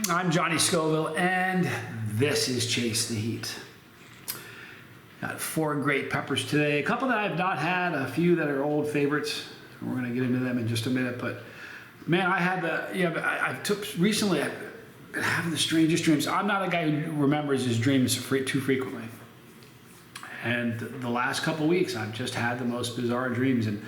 I'm Johnny Scoville, and this is Chase the Heat. Got 4 great peppers today. A couple that I've not had, a few that are old favorites. We're gonna get into them in just a minute, but man, I had recently I've been having the strangest dreams. I'm not a guy who remembers his dreams too frequently. And the last couple weeks, I've just had the most bizarre dreams. And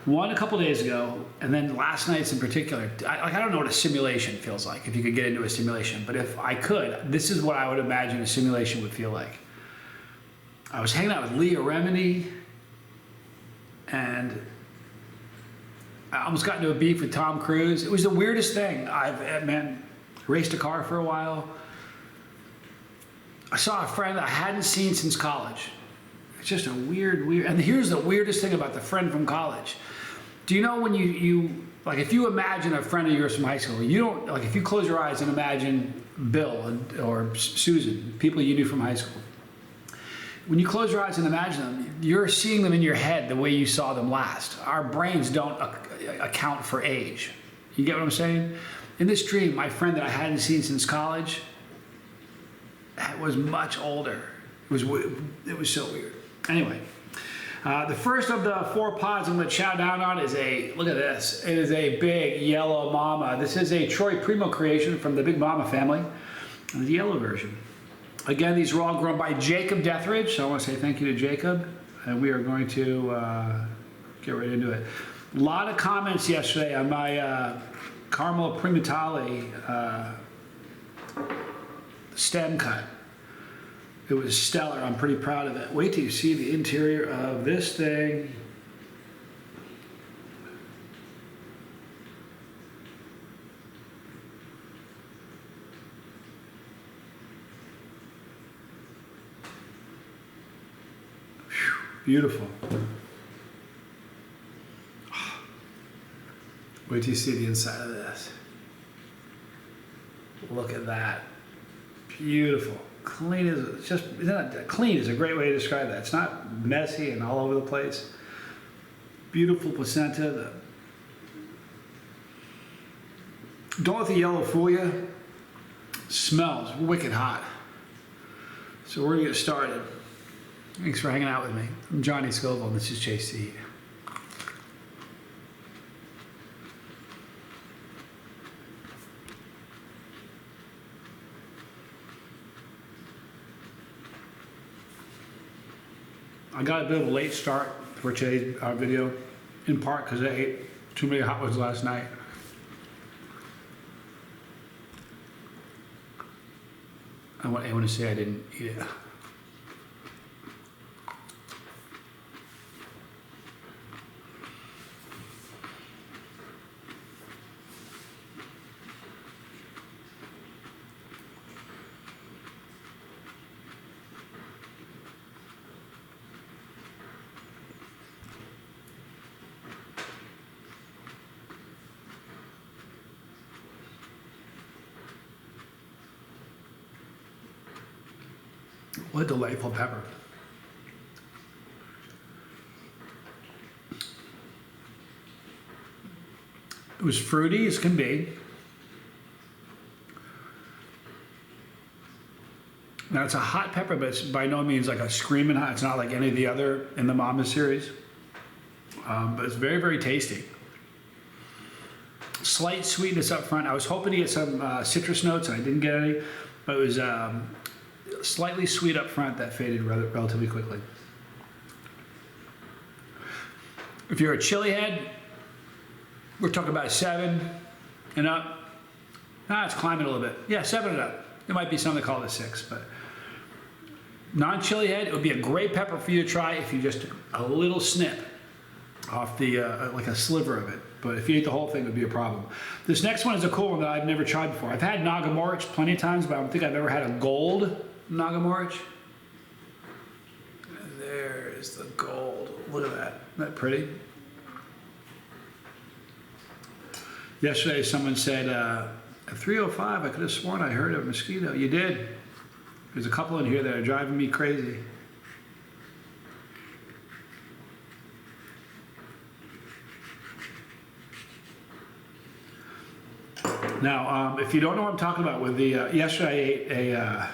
one a couple days ago, and then last night's in particular. I don't know what a simulation feels like, if you could get into a simulation. But if I could, this is what I would imagine a simulation would feel like. I was hanging out with Leah Remini, and I almost got into a beef with Tom Cruise. It was the weirdest thing. Man, raced a car for a while. I saw a friend that I hadn't seen since college. It's just a weird, and here's the weirdest thing about the friend from college. Do you know when you like, if you imagine a friend of yours from high school, you don't, like, if you close your eyes and imagine Bill or Susan, people you knew from high school. When you close your eyes and imagine them, you're seeing them in your head the way you saw them last. Our brains don't account for age. You get what I'm saying? In this dream, my friend that I hadn't seen since college was much older. It was so weird. Anyway, the first of the 4 pods I'm going to chow down on is look at this. It is a big yellow mama. This is a Troy Primo creation from the Big Mama family, the yellow version. Again, these were all grown by Jacob Deathridge, so I want to say thank you to Jacob, and we are going to get right into it. A lot of comments yesterday on my Caramel Primatale stem cut. It was stellar. I'm pretty proud of it. Wait till you see the interior of this thing. Beautiful. Wait till you see the inside of this. Look at that. Beautiful. Clean clean is a great way to describe that. It's not messy and all over the place. Beautiful placenta. Don't let the yellow fool you. Smells wicked hot. So we're gonna get started. Thanks for hanging out with me. I'm Johnny Scoville, and this is Chase the Heat. I got a bit of a late start for today's video, in part because I ate too many hot ones last night. I want anyone to say I didn't eat it. What a delightful pepper. It was fruity as can be. Now it's a hot pepper, but it's by no means like a screaming hot. It's not like any of the other in the Mama series. But it's very, very tasty. Slight sweetness up front. I was hoping to get some citrus notes, and I didn't get any, but it was slightly sweet up front that faded relatively quickly. If you're a chili head, we're talking about a 7 and up. It's climbing a little bit. Yeah, 7 and up. There might be some that call it a 6, but non-chili head, it would be a great pepper for you to try if you just took a little snip off the, like a sliver of it. But if you ate the whole thing, it would be a problem. This next one is a cool one that I've never tried before. I've had Nagam Moric plenty of times, but I don't think I've ever had a gold Nagam Moric. There's the gold. Look at that. Isn't that pretty? Yesterday, someone said, at 3:05, I could have sworn I heard a mosquito. You did. There's a couple in here that are driving me crazy. Now, if you don't know what I'm talking about with the, yesterday I ate a,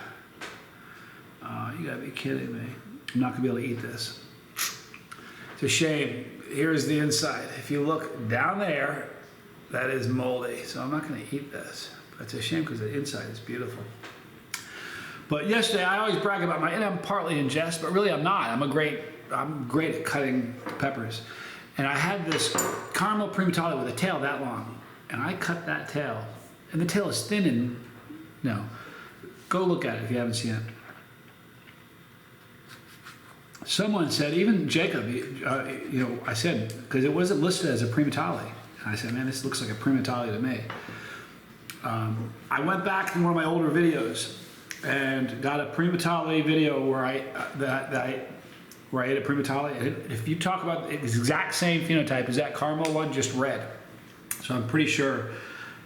you gotta be kidding me. I'm not gonna be able to eat this. It's a shame. Here's the inside. If you look down there, that is moldy. So I'm not gonna eat this. But it's a shame because the inside is beautiful. But yesterday, I always brag about and I'm partly in jest, but really I'm not. I'm great at cutting peppers. And I had this caramel Primo with a tail that long. And I cut that tail. And the tail is thin and, no. Go look at it if you haven't seen it. Someone said, even Jacob, I said, because it wasn't listed as a Primo. And I said, man, this looks like a Primo to me. I went back in one of my older videos and got a Primo video where I ate a Primo. If you talk about the exact same phenotype as that caramel one, just red. So I'm pretty sure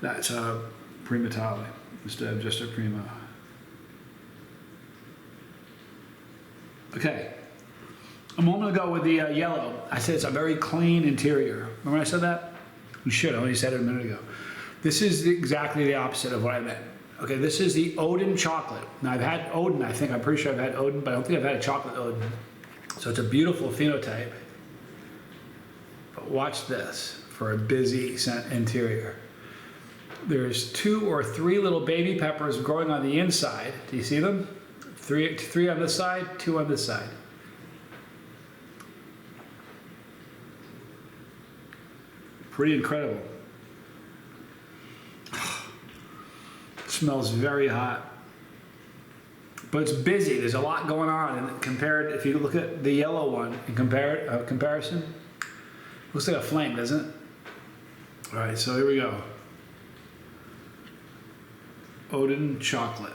that's a Primo instead of just a Primo. Okay. A moment ago with the yellow, I said it's a very clean interior. Remember when I said that? You should, I only said it a minute ago. This is exactly the opposite of what I meant. Okay, this is the Odin Chocolate. Now I've had Odin, I'm pretty sure I've had Odin, but I don't think I've had a chocolate Odin. So it's a beautiful phenotype. But watch this for a busy interior. There's 2 or 3 little baby peppers growing on the inside. Do you see them? 3 on this side, 2 on this side. Pretty incredible. Smells very hot. But it's busy. There's a lot going on. And compared, if you look at the yellow one in comparison, looks like a flame, doesn't it? All right, so here we go. Odin Chocolate.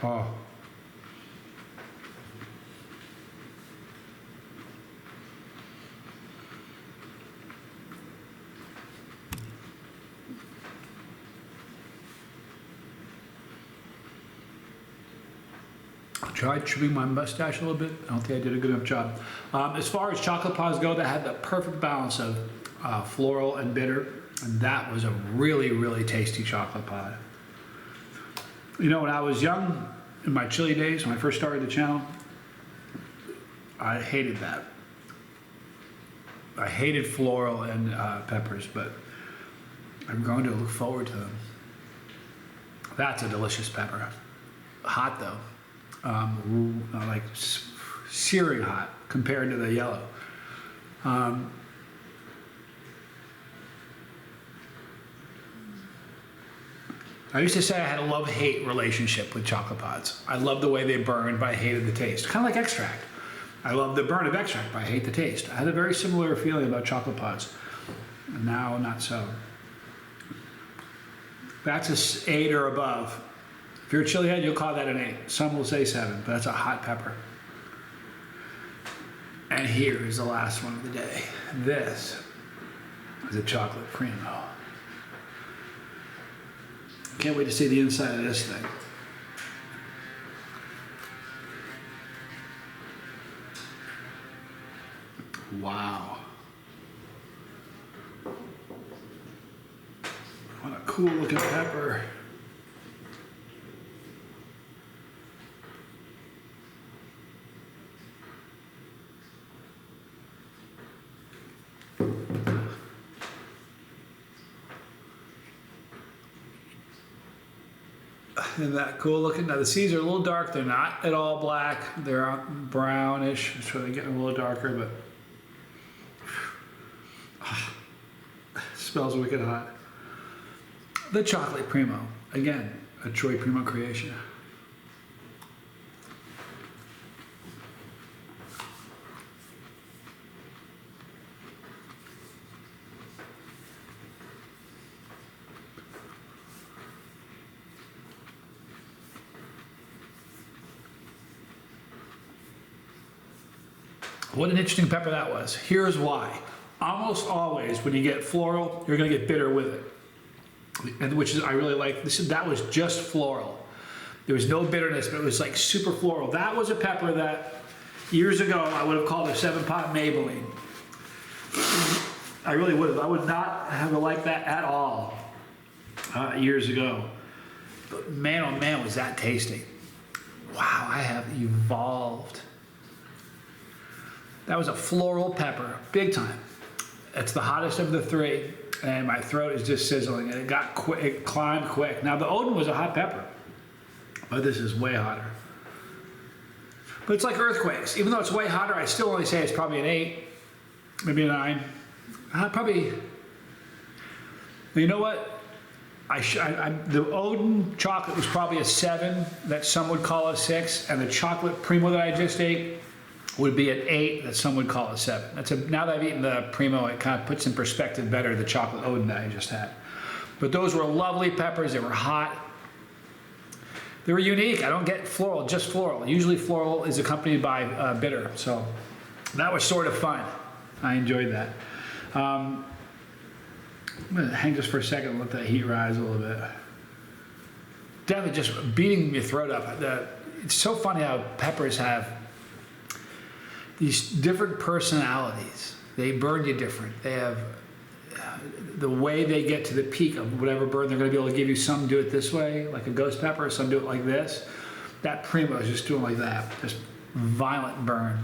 Oh. I tried trimming my mustache a little bit. I don't think I did a good enough job. As far as chocolate pods go, they had the perfect balance of floral and bitter, and that was a really, really tasty chocolate pod. You know, when I was young, in my chili days, when I first started the channel, I hated that. I hated floral and peppers, but I'm going to look forward to them. That's a delicious pepper. Hot though. Like searing hot compared to the yellow. I used to say I had a love-hate relationship with chocolate pods. I loved the way they burned, but I hated the taste. Kind of like extract. I love the burn of extract, but I hate the taste. I had a very similar feeling about chocolate pods. And now, not so. That's a 8 or above. If you're a chili head, you'll call that an 8. Some will say 7, but that's a hot pepper. And here is the last one of the day. This is a chocolate Primo. Can't wait to see the inside of this thing. Wow. What a cool looking pepper. Isn't that cool looking? Now the seeds are a little dark. They're not at all black. They're brownish. So they're getting a little darker, but smells wicked hot. The chocolate Primo. Again, a Troy Primo creation. What an interesting pepper that was. Here's why. I'm almost always when you get floral, you're gonna get bitter with it. And which is, I really like, that was just floral. There was no bitterness, but it was like super floral. That was a pepper that years ago I would have called a 7-pot Maybelline. I really would have. I would not have liked that at all years ago. But man, oh man, was that tasty. Wow, I have evolved. That was a floral pepper, big time. It's the hottest of the three, and my throat is just sizzling, and it climbed quick. Now the Odin was a hot pepper, but this is way hotter. But it's like earthquakes. Even though it's way hotter, I still only say it's probably an 8, maybe a 9. Probably, you know what? The Odin chocolate was probably a 7 that some would call a 6, and the chocolate Primo that I just ate would be an 8 that some would call a 7. Now that I've eaten the Primo, it kind of puts in perspective better the chocolate Odin that I just had. But those were lovely peppers. They were hot. They were unique. I don't get floral, just floral. Usually floral is accompanied by bitter. So that was sort of fun. I enjoyed that. I'm going to hang just for a second and let that heat rise a little bit. Definitely just beating your throat up. It's so funny how peppers have these different personalities. They burn you different. They have the way they get to the peak of whatever burn. They're going to be able to give you some do it this way, like a ghost pepper, some do it like this. That Primo is just doing like that, just violent burn.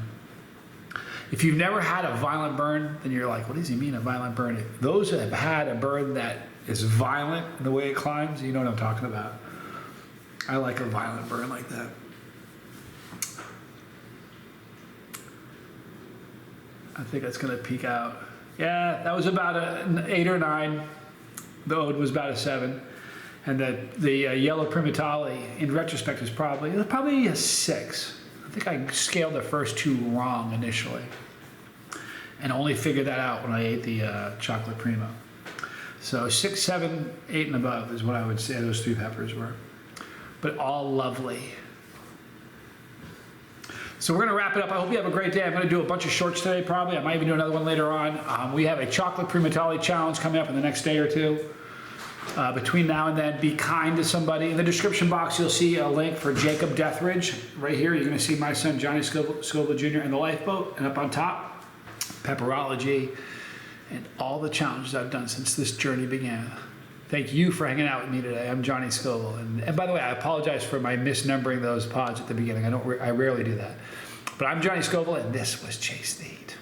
If you've never had a violent burn, then you're like, what does he mean, a violent burn? Those that have had a burn that is violent in the way it climbs, you know what I'm talking about. I like a violent burn like that. I think that's going to peak out. Yeah, that was about an 8 or 9. The Odin was about a 7. And the yellow Primatale, in retrospect, is probably a 6. I think I scaled the first 2 wrong initially, and only figured that out when I ate the chocolate Primo. So 6, 7, 8 and above is what I would say those 3 peppers were, but all lovely. So we're going to wrap it up. I hope you have a great day. I'm going to do a bunch of shorts today probably. I might even do another one later on. We have a chocolate Primatale challenge coming up in the next day or 2. Between now and then, be kind to somebody. In the description box, you'll see a link for Jacob Deathridge. Right here, you're going to see my son, Johnny Scoville Jr. in the lifeboat. And up on top, Pepperology and all the challenges I've done since this journey began. Thank you for hanging out with me today. I'm Johnny Scoville. And by the way, I apologize for my misnumbering those pods at the beginning. I rarely do that. But I'm Johnny Scoville, and this was Chase the Heat.